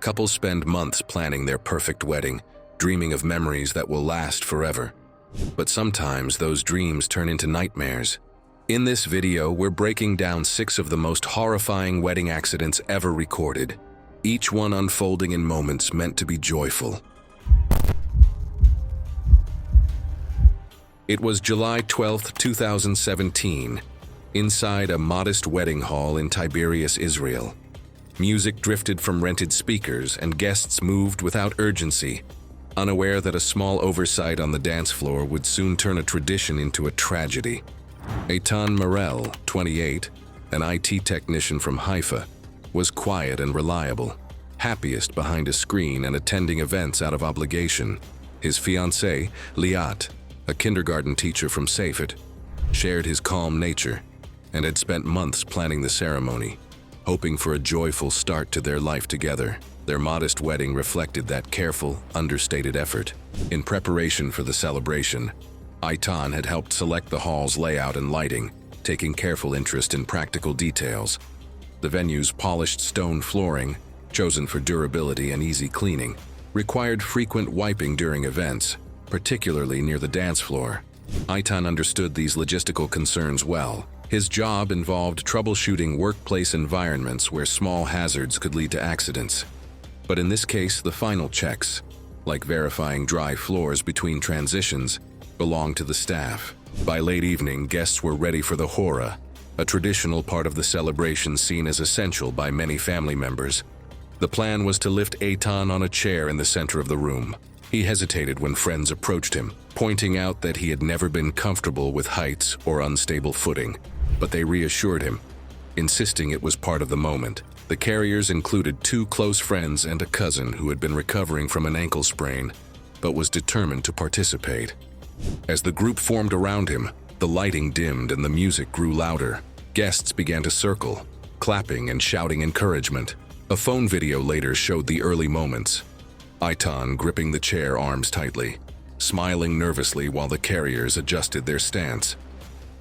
Couples spend months planning their perfect wedding, dreaming of memories that will last forever. But sometimes those dreams turn into nightmares. In this video, we're breaking down 6 of the most horrifying wedding accidents ever recorded, each one unfolding in moments meant to be joyful. It was July 12, 2017, inside a modest wedding hall in Tiberias, Israel. Music drifted from rented speakers and guests moved without urgency, unaware that a small oversight on the dance floor would soon turn a tradition into a tragedy. Eitan Morel, 28, an IT technician from Haifa, was quiet and reliable, happiest behind a screen and attending events out of obligation. His fiancée, Liat, a kindergarten teacher from Safed, shared his calm nature and had spent months planning the ceremony, hoping for a joyful start to their life together. Their modest wedding reflected that careful, understated effort. In preparation for the celebration, Eitan had helped select the hall's layout and lighting, taking careful interest in practical details. The venue's polished stone flooring, chosen for durability and easy cleaning, required frequent wiping during events, particularly near the dance floor. Eitan understood these logistical concerns well. His job involved troubleshooting workplace environments where small hazards could lead to accidents. But in this case, the final checks, like verifying dry floors between transitions, belonged to the staff. By late evening, guests were ready for the hora, a traditional part of the celebration seen as essential by many family members. The plan was to lift Eitan on a chair in the center of the room. He hesitated when friends approached him, pointing out that he had never been comfortable with heights or unstable footing. But they reassured him, insisting it was part of the moment. The carriers included 2 close friends and a cousin who had been recovering from an ankle sprain, but was determined to participate. As the group formed around him, the lighting dimmed and the music grew louder. Guests began to circle, clapping and shouting encouragement. A phone video later showed the early moments. Eitan gripping the chair arms tightly, smiling nervously while the carriers adjusted their stance.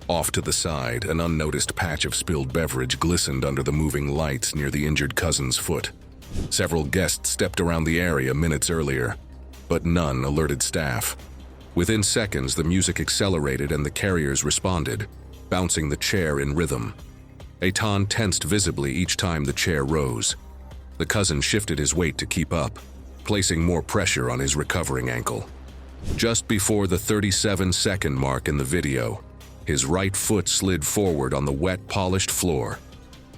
Off to the side, an unnoticed patch of spilled beverage glistened under the moving lights near the injured cousin's foot. Several guests stepped around the area minutes earlier, but none alerted staff. Within seconds, the music accelerated and the carriers responded, bouncing the chair in rhythm. Eitan tensed visibly each time the chair rose. The cousin shifted his weight to keep up, placing more pressure on his recovering ankle. Just before the 37-second mark in the video, his right foot slid forward on the wet, polished floor.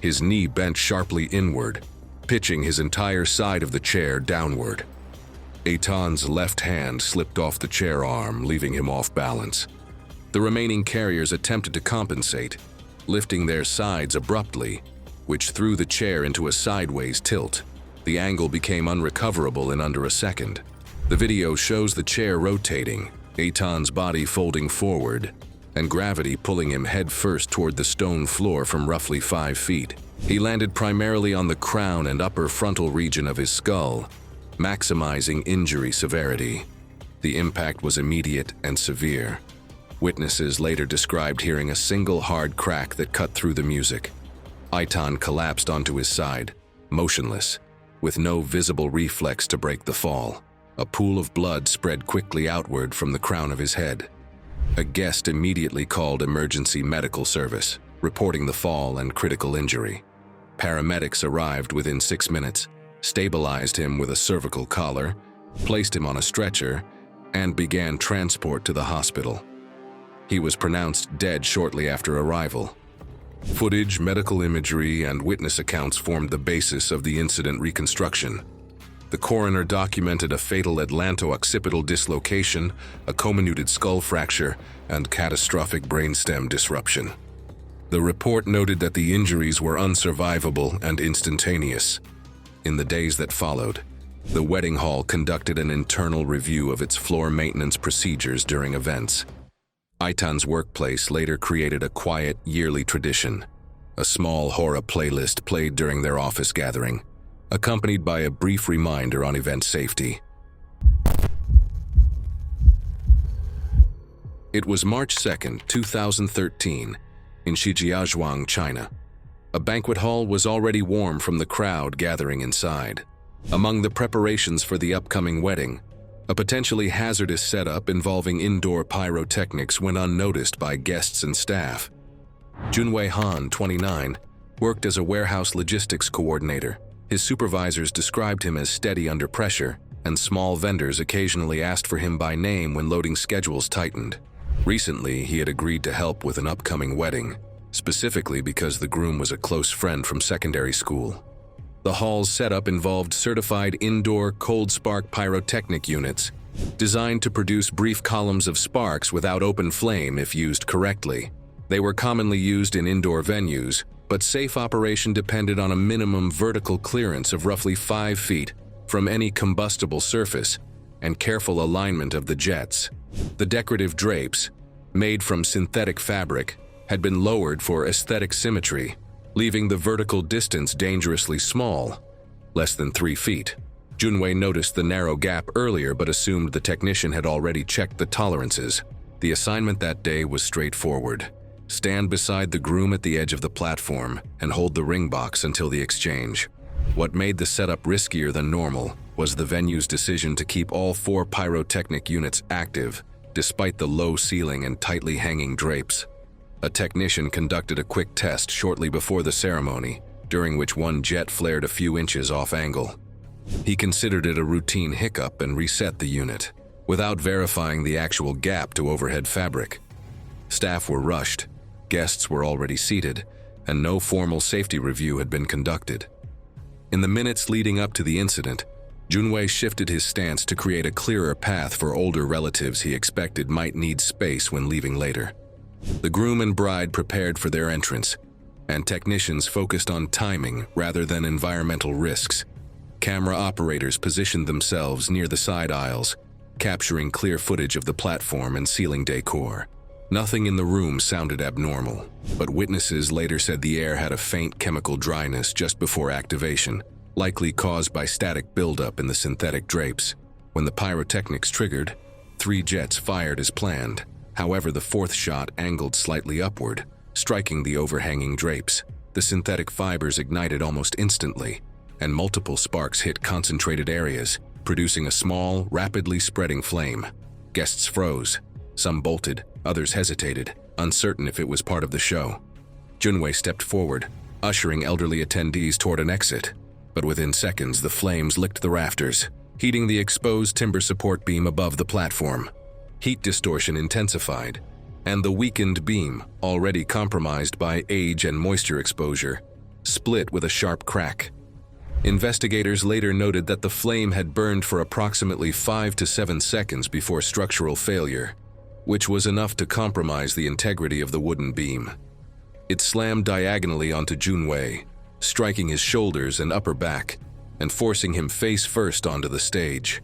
His knee bent sharply inward, pitching his entire side of the chair downward. Eitan's left hand slipped off the chair arm, leaving him off balance. The remaining carriers attempted to compensate, lifting their sides abruptly, which threw the chair into a sideways tilt. The angle became unrecoverable in under a second. The video shows the chair rotating, Eitan's body folding forward, and gravity pulling him headfirst toward the stone floor from roughly 5 feet. He landed primarily on the crown and upper frontal region of his skull, maximizing injury severity. The impact was immediate and severe. Witnesses later described hearing a single hard crack that cut through the music. Eitan collapsed onto his side, motionless, with no visible reflex to break the fall. A pool of blood spread quickly outward from the crown of his head. A guest immediately called emergency medical service, reporting the fall and critical injury. Paramedics arrived within 6 minutes, stabilized him with a cervical collar, placed him on a stretcher, and began transport to the hospital. He was pronounced dead shortly after arrival. Footage, medical imagery, and witness accounts formed the basis of the incident reconstruction. The coroner documented a fatal atlanto-occipital dislocation, a comminuted skull fracture, and catastrophic brainstem disruption. The report noted that the injuries were unsurvivable and instantaneous. In the days that followed, the wedding hall conducted an internal review of its floor maintenance procedures during events. Eitan's workplace later created a quiet, yearly tradition. A small hora playlist played during their office gathering, accompanied by a brief reminder on event safety. It was March 2, 2013, in Shijiazhuang, China. A banquet hall was already warm from the crowd gathering inside. Among the preparations for the upcoming wedding, a potentially hazardous setup involving indoor pyrotechnics went unnoticed by guests and staff. Junwei Han, 29, worked as a warehouse logistics coordinator. His supervisors described him as steady under pressure, and small vendors occasionally asked for him by name when loading schedules tightened. Recently, he had agreed to help with an upcoming wedding, specifically because the groom was a close friend from secondary school. The hall's setup involved certified indoor cold spark pyrotechnic units, designed to produce brief columns of sparks without open flame if used correctly. They were commonly used in indoor venues, but safe operation depended on a minimum vertical clearance of roughly 5 feet from any combustible surface and careful alignment of the jets. The decorative drapes, made from synthetic fabric, had been lowered for aesthetic symmetry, leaving the vertical distance dangerously small, less than 3 feet. Junwei noticed the narrow gap earlier but assumed the technician had already checked the tolerances. The assignment that day was straightforward. Stand beside the groom at the edge of the platform and hold the ring box until the exchange. What made the setup riskier than normal was the venue's decision to keep all 4 pyrotechnic units active, despite the low ceiling and tightly hanging drapes. A technician conducted a quick test shortly before the ceremony, during which one jet flared a few inches off angle. He considered it a routine hiccup and reset the unit, without verifying the actual gap to overhead fabric. Staff were rushed, guests were already seated, and no formal safety review had been conducted. In the minutes leading up to the incident, Junwei shifted his stance to create a clearer path for older relatives he expected might need space when leaving later. The groom and bride prepared for their entrance, and technicians focused on timing rather than environmental risks. Camera operators positioned themselves near the side aisles, capturing clear footage of the platform and ceiling decor. Nothing in the room sounded abnormal, but witnesses later said the air had a faint chemical dryness just before activation, likely caused by static buildup in the synthetic drapes. When the pyrotechnics triggered, 3 jets fired as planned. However, the 4th shot angled slightly upward, striking the overhanging drapes. The synthetic fibers ignited almost instantly, and multiple sparks hit concentrated areas, producing a small, rapidly spreading flame. Guests froze. Some bolted, others hesitated, uncertain if it was part of the show. Junwei stepped forward, ushering elderly attendees toward an exit. But within seconds, the flames licked the rafters, heating the exposed timber support beam above the platform. Heat distortion intensified, and the weakened beam, already compromised by age and moisture exposure, split with a sharp crack. Investigators later noted that the flame had burned for approximately 5 to 7 seconds before structural failure, which was enough to compromise the integrity of the wooden beam. It slammed diagonally onto Junwei, striking his shoulders and upper back, and forcing him face first onto the stage.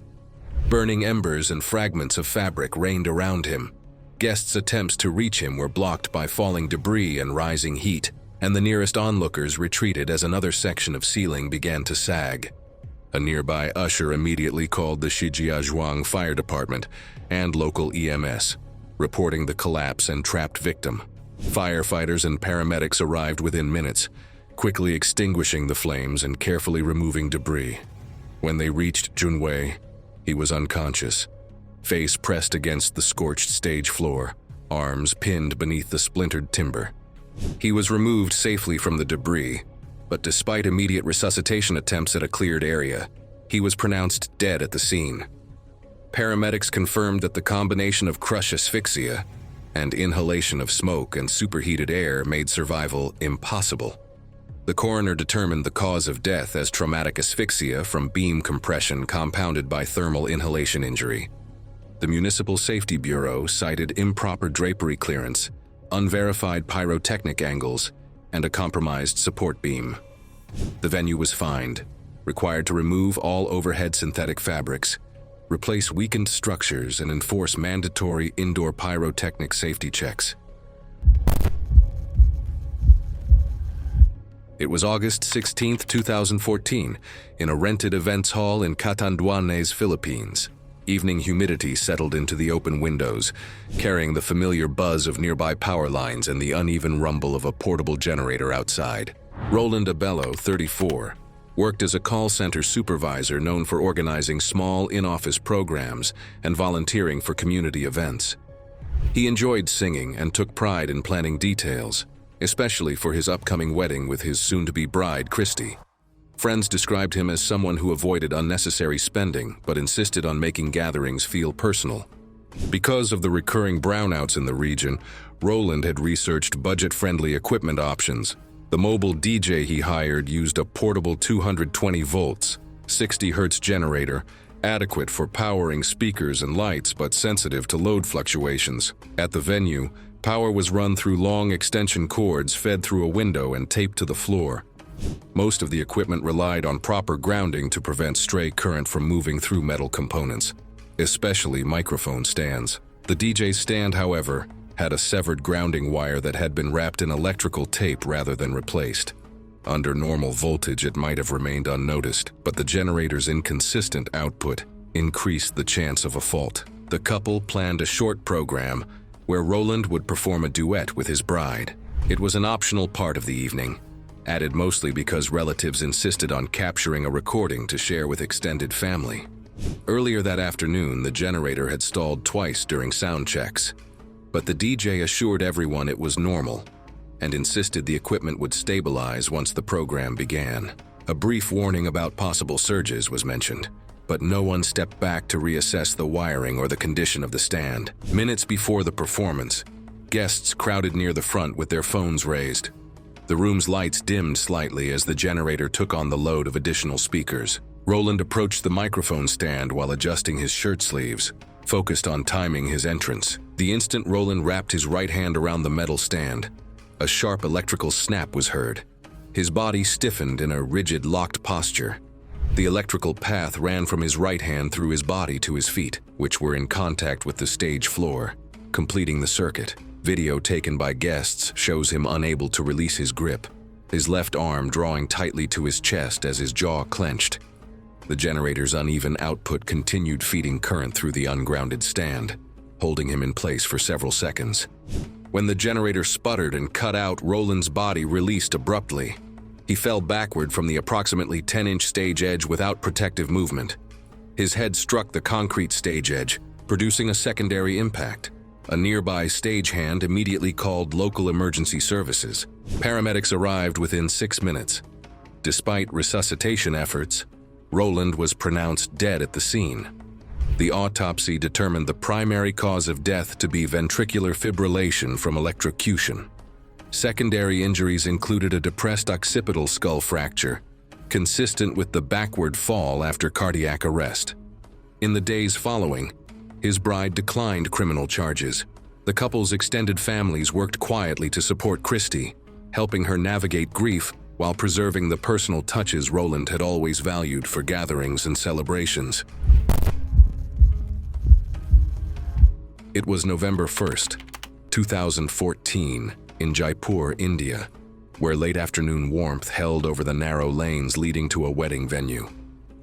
Burning embers and fragments of fabric rained around him. Guests' attempts to reach him were blocked by falling debris and rising heat, and the nearest onlookers retreated as another section of ceiling began to sag. A nearby usher immediately called the Shijiazhuang Fire Department and local EMS, reporting the collapse and trapped victim. Firefighters and paramedics arrived within minutes, quickly extinguishing the flames and carefully removing debris. When they reached Junwei, he was unconscious, face pressed against the scorched stage floor, arms pinned beneath the splintered timber. He was removed safely from the debris, but despite immediate resuscitation attempts at a cleared area, he was pronounced dead at the scene. Paramedics confirmed that the combination of crush asphyxia and inhalation of smoke and superheated air made survival impossible. The coroner determined the cause of death as traumatic asphyxia from beam compression compounded by thermal inhalation injury. The Municipal Safety Bureau cited improper drapery clearance, unverified pyrotechnic angles, and a compromised support beam. The venue was fined, required to remove all overhead synthetic fabrics, replace weakened structures, and enforce mandatory indoor pyrotechnic safety checks. It was August 16, 2014, in a rented events hall in Catanduanes, Philippines. Evening humidity settled into the open windows, carrying the familiar buzz of nearby power lines and the uneven rumble of a portable generator outside. Roland Abello, 34, worked as a call center supervisor known for organizing small in-office programs and volunteering for community events. He enjoyed singing and took pride in planning details, especially for his upcoming wedding with his soon-to-be bride, Christy. Friends described him as someone who avoided unnecessary spending but insisted on making gatherings feel personal. Because of the recurring brownouts in the region, Roland had researched budget-friendly equipment options. The mobile DJ he hired used a portable 220 volts, 60 Hz generator, adequate for powering speakers and lights but sensitive to load fluctuations. At the venue, power was run through long extension cords fed through a window and taped to the floor. Most of the equipment relied on proper grounding to prevent stray current from moving through metal components, especially microphone stands. The DJ stand, however, had a severed grounding wire that had been wrapped in electrical tape rather than replaced. Under normal voltage, it might have remained unnoticed, but the generator's inconsistent output increased the chance of a fault. The couple planned a short program where Roland would perform a duet with his bride. It was an optional part of the evening, added mostly because relatives insisted on capturing a recording to share with extended family. Earlier that afternoon, the generator had stalled twice during sound checks, but the DJ assured everyone it was normal and insisted the equipment would stabilize once the program began. A brief warning about possible surges was mentioned, but no one stepped back to reassess the wiring or the condition of the stand. Minutes before the performance, guests crowded near the front with their phones raised. The room's lights dimmed slightly as the generator took on the load of additional speakers. Roland approached the microphone stand while adjusting his shirt sleeves, focused on timing his entrance. The instant Roland wrapped his right hand around the metal stand, a sharp electrical snap was heard. His body stiffened in a rigid, locked posture. The electrical path ran from his right hand through his body to his feet, which were in contact with the stage floor, completing the circuit. Video taken by guests shows him unable to release his grip, his left arm drawing tightly to his chest as his jaw clenched. The generator's uneven output continued feeding current through the ungrounded stand, holding him in place for several seconds. When the generator sputtered and cut out, Roland's body released abruptly. He fell backward from the approximately 10-inch stage edge without protective movement. His head struck the concrete stage edge, producing a secondary impact. A nearby stagehand immediately called local emergency services. Paramedics arrived within 6 minutes. Despite resuscitation efforts, Roland was pronounced dead at the scene. The autopsy determined the primary cause of death to be ventricular fibrillation from electrocution. Secondary injuries included a depressed occipital skull fracture, consistent with the backward fall after cardiac arrest. In the days following, his bride declined criminal charges. The couple's extended families worked quietly to support Christy, helping her navigate grief while preserving the personal touches Roland had always valued for gatherings and celebrations. It was November 1st, 2014, in Jaipur, India, where late afternoon warmth held over the narrow lanes leading to a wedding venue.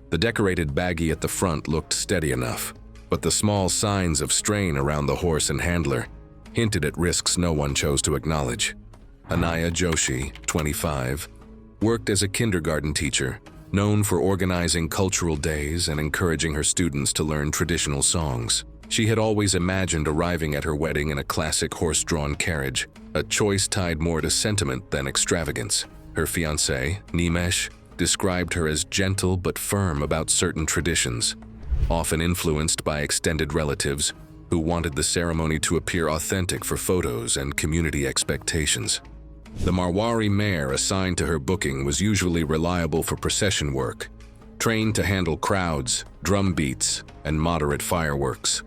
The decorated buggy at the front looked steady enough, but the small signs of strain around the horse and handler hinted at risks no one chose to acknowledge. Anaya Joshi, 25, worked as a kindergarten teacher, known for organizing cultural days and encouraging her students to learn traditional songs. She had always imagined arriving at her wedding in a classic horse-drawn carriage, a choice tied more to sentiment than extravagance. Her fiancé, Nimesh, described her as gentle but firm about certain traditions, often influenced by extended relatives who wanted the ceremony to appear authentic for photos and community expectations. The Marwari mare assigned to her booking was usually reliable for procession work, trained to handle crowds, drum beats, and moderate fireworks.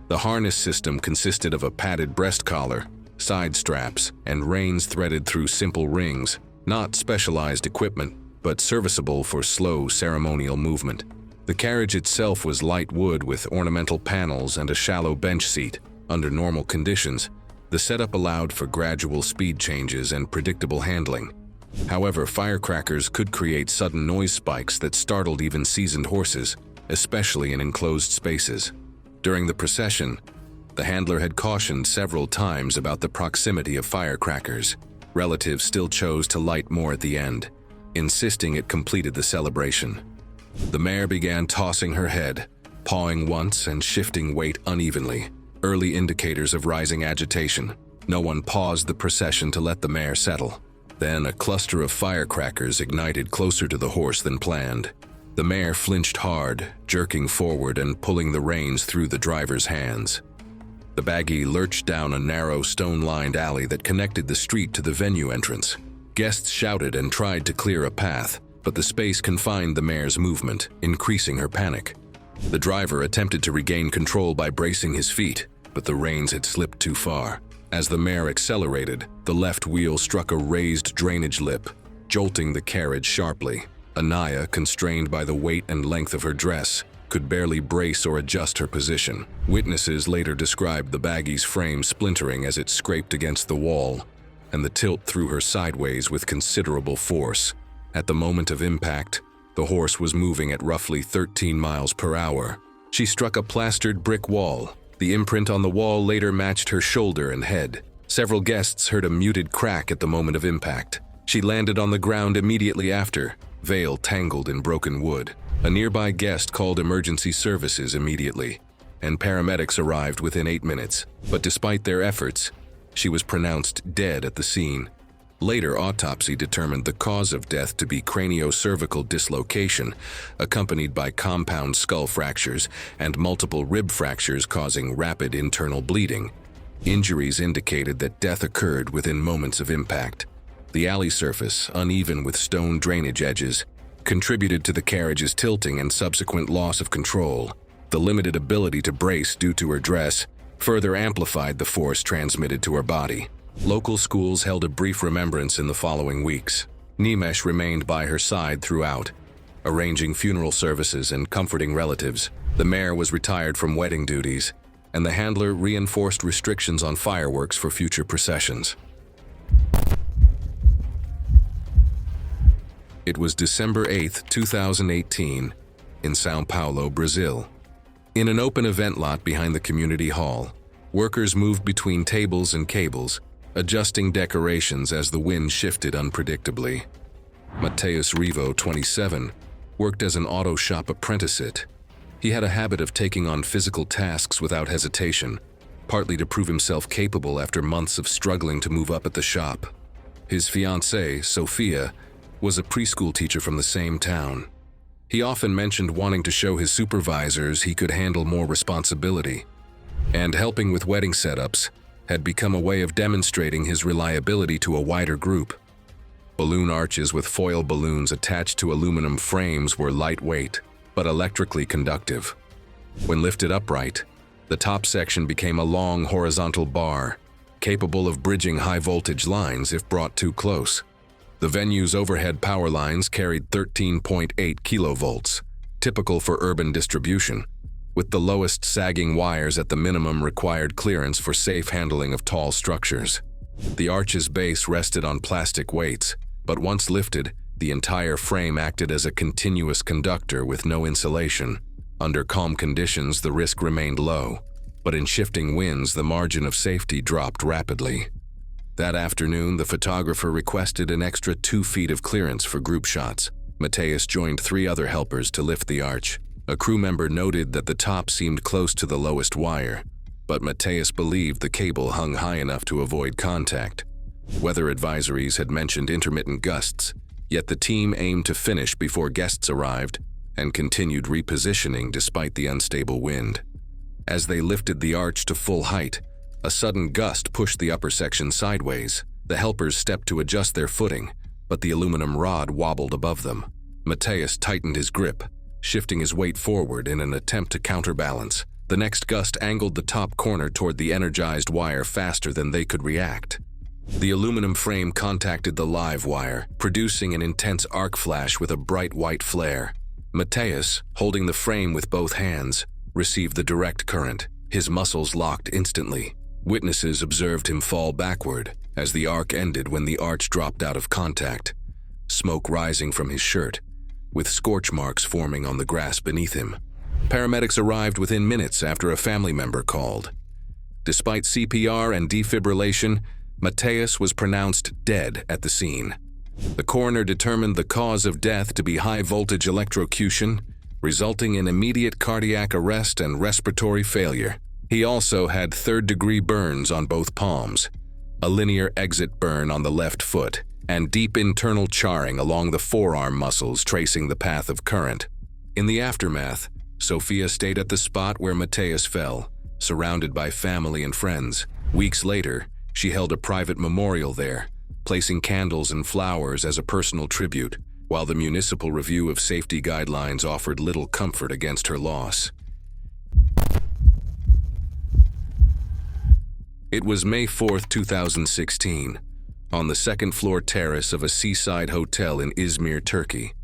The harness system consisted of a padded breast collar, side straps, and reins threaded through simple rings, not specialized equipment, but serviceable for slow ceremonial movement. The carriage itself was light wood with ornamental panels and a shallow bench seat. Under normal conditions, the setup allowed for gradual speed changes and predictable handling. However, firecrackers could create sudden noise spikes that startled even seasoned horses, especially in enclosed spaces. During the procession, the handler had cautioned several times about the proximity of firecrackers. Relatives still chose to light more at the end, insisting it completed the celebration. The mare began tossing her head, pawing once and shifting weight unevenly, early indicators of rising agitation. No one paused the procession to let the mare settle. Then a cluster of firecrackers ignited closer to the horse than planned. The mare flinched hard, jerking forward and pulling the reins through the driver's hands. The baggie lurched down a narrow stone-lined alley that connected the street to the venue entrance. Guests shouted and tried to clear a path, but the space confined the mare's movement, increasing her panic. The driver attempted to regain control by bracing his feet, but the reins had slipped too far. As the mare accelerated, the left wheel struck a raised drainage lip, jolting the carriage sharply. Anaya, constrained by the weight and length of her dress, could barely brace or adjust her position. Witnesses later described the baggie's frame splintering as it scraped against the wall, and the tilt threw her sideways with considerable force. At the moment of impact, the horse was moving at roughly 13 miles per hour. She struck a plastered brick wall. The imprint on the wall later matched her shoulder and head. Several guests heard a muted crack at the moment of impact. She landed on the ground immediately after, veil tangled in broken wood. A nearby guest called emergency services immediately, and paramedics arrived within 8 minutes. But despite their efforts, she was pronounced dead at the scene. Later autopsy determined the cause of death to be craniocervical dislocation, accompanied by compound skull fractures and multiple rib fractures causing rapid internal bleeding. Injuries indicated that death occurred within moments of impact. The alley surface, uneven with stone drainage edges, contributed to the carriage's tilting and subsequent loss of control. The limited ability to brace due to her dress further amplified the force transmitted to her body. Local schools held a brief remembrance in the following weeks. Nimesh remained by her side throughout, arranging funeral services and comforting relatives. The mayor was retired from wedding duties, and the handler reinforced restrictions on fireworks for future processions. It was December 8, 2018, in São Paulo, Brazil. In an open event lot behind the community hall, workers moved between tables and cables, adjusting decorations as the wind shifted unpredictably. Mateus Rivo, 27, worked as an auto shop apprentice. He had a habit of taking on physical tasks without hesitation, partly to prove himself capable after months of struggling to move up at the shop. His fiancée, Sophia, was a preschool teacher from the same town. He often mentioned wanting to show his supervisors he could handle more responsibility, and helping with wedding setups had become a way of demonstrating his reliability to a wider group. Balloon arches with foil balloons attached to aluminum frames were lightweight, but electrically conductive. When lifted upright, the top section became a long horizontal bar, capable of bridging high-voltage lines if brought too close. The venue's overhead power lines carried 13.8 kilovolts, typical for urban distribution, with the lowest sagging wires at the minimum required clearance for safe handling of tall structures. The arch's base rested on plastic weights, but once lifted, the entire frame acted as a continuous conductor with no insulation. Under calm conditions, the risk remained low, but in shifting winds, the margin of safety dropped rapidly. That afternoon, the photographer requested an extra 2 feet of clearance for group shots. Mateus joined 3 other helpers to lift the arch. A crew member noted that the top seemed close to the lowest wire, but Mateus believed the cable hung high enough to avoid contact. Weather advisories had mentioned intermittent gusts, yet the team aimed to finish before guests arrived and continued repositioning despite the unstable wind. As they lifted the arch to full height, a sudden gust pushed the upper section sideways. The helpers stepped to adjust their footing, but the aluminum rod wobbled above them. Mateus tightened his grip, shifting his weight forward in an attempt to counterbalance. The next gust angled the top corner toward the energized wire faster than they could react. The aluminum frame contacted the live wire, producing an intense arc flash with a bright white flare. Mateus, holding the frame with both hands, received the direct current. His muscles locked instantly. Witnesses observed him fall backward as the arc ended when the arch dropped out of contact, smoke rising from his shirt, with scorch marks forming on the grass beneath him. Paramedics arrived within minutes after a family member called. Despite CPR and defibrillation, Mateus was pronounced dead at the scene. The coroner determined the cause of death to be high-voltage electrocution, resulting in immediate cardiac arrest and respiratory failure. He also had third-degree burns on both palms, a linear exit burn on the left foot, and deep internal charring along the forearm muscles tracing the path of current. In the aftermath, Sophia stayed at the spot where Mateus fell, surrounded by family and friends. Weeks later, she held a private memorial there, placing candles and flowers as a personal tribute, while the municipal review of safety guidelines offered little comfort against her loss. It was May 4, 2016, on the second-floor terrace of a seaside hotel in Izmir, Turkey.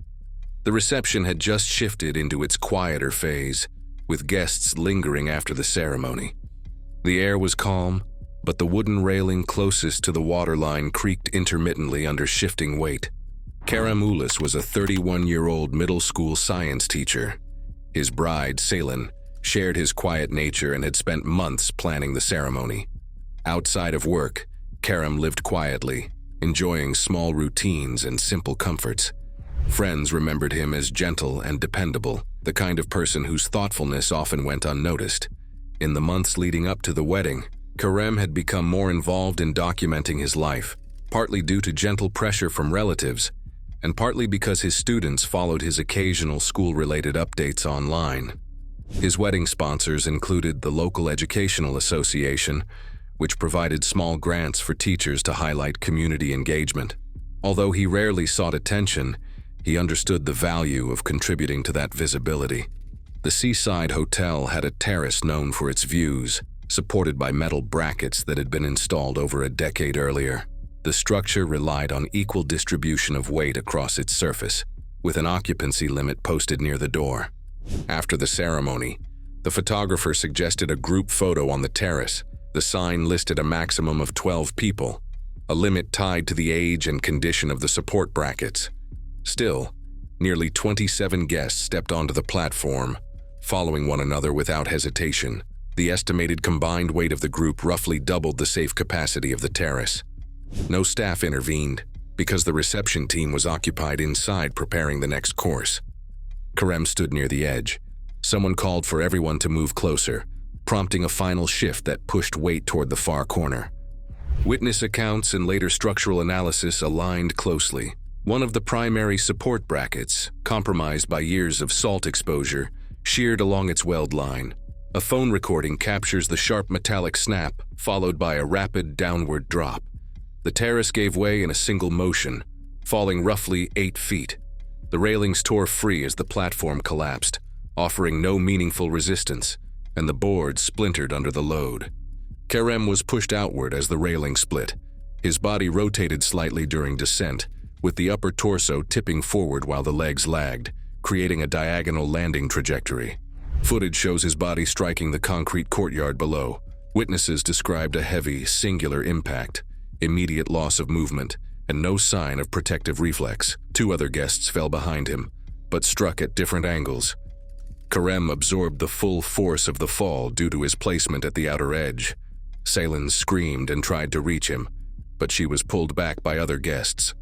The reception had just shifted into its quieter phase, with guests lingering after the ceremony. The air was calm, but the wooden railing closest to the waterline creaked intermittently under shifting weight. Kerem Ulis was a 31-year-old middle school science teacher. His bride, Selin, shared his quiet nature and had spent months planning the ceremony. Outside of work, Kerem lived quietly, enjoying small routines and simple comforts. Friends remembered him as gentle and dependable, the kind of person whose thoughtfulness often went unnoticed. In the months leading up to the wedding, Kerem had become more involved in documenting his life, partly due to gentle pressure from relatives, and partly because his students followed his occasional school-related updates online. His wedding sponsors included the local educational association, which provided small grants for teachers to highlight community engagement. Although he rarely sought attention, he understood the value of contributing to that visibility. The seaside hotel had a terrace known for its views, supported by metal brackets that had been installed over a decade earlier. The structure relied on equal distribution of weight across its surface, with an occupancy limit posted near the door. After the ceremony, the photographer suggested a group photo on the terrace. The sign listed a maximum of 12 people, a limit tied to the age and condition of the support brackets. Still, nearly 27 guests stepped onto the platform, following one another without hesitation. The estimated combined weight of the group roughly doubled the safe capacity of the terrace. No staff intervened, because the reception team was occupied inside preparing the next course. Kerem stood near the edge. Someone called for everyone to move closer, prompting a final shift that pushed weight toward the far corner. Witness accounts and later structural analysis aligned closely. One of the primary support brackets, compromised by years of salt exposure, sheared along its weld line. A phone recording captures the sharp metallic snap, followed by a rapid downward drop. The terrace gave way in a single motion, falling roughly 8 feet. The railings tore free as the platform collapsed, offering no meaningful resistance, and the board splintered under the load. Kerem was pushed outward as the railing split. His body rotated slightly during descent, with the upper torso tipping forward while the legs lagged, creating a diagonal landing trajectory. Footage shows his body striking the concrete courtyard below. Witnesses described a heavy, singular impact, immediate loss of movement, and no sign of protective reflex. 2 other guests fell behind him, but struck at different angles. Kerem absorbed the full force of the fall due to his placement at the outer edge. Selin screamed and tried to reach him, but she was pulled back by other guests.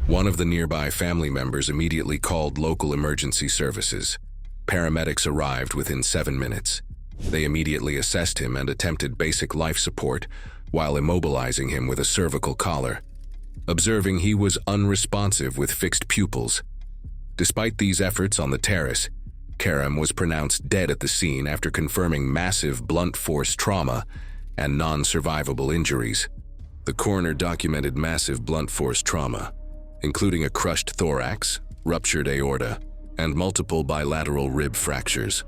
One of the nearby family members immediately called local emergency services. Paramedics arrived within 7 minutes. They immediately assessed him and attempted basic life support while immobilizing him with a cervical collar. Observing he was unresponsive with fixed pupils. Despite these efforts on the terrace, Kerem was pronounced dead at the scene after confirming massive blunt force trauma and non-survivable injuries. The coroner documented massive blunt force trauma, including a crushed thorax, ruptured aorta, and multiple bilateral rib fractures.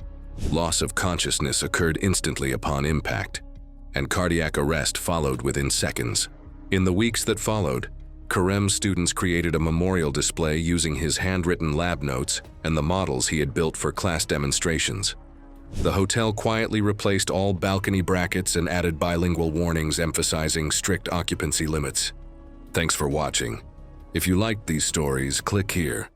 Loss of consciousness occurred instantly upon impact, and cardiac arrest followed within seconds. In the weeks that followed, Kerem's students created a memorial display using his handwritten lab notes and the models he had built for class demonstrations. The hotel quietly replaced all balcony brackets and added bilingual warnings emphasizing strict occupancy limits. Thanks for watching. If you liked these stories, click here.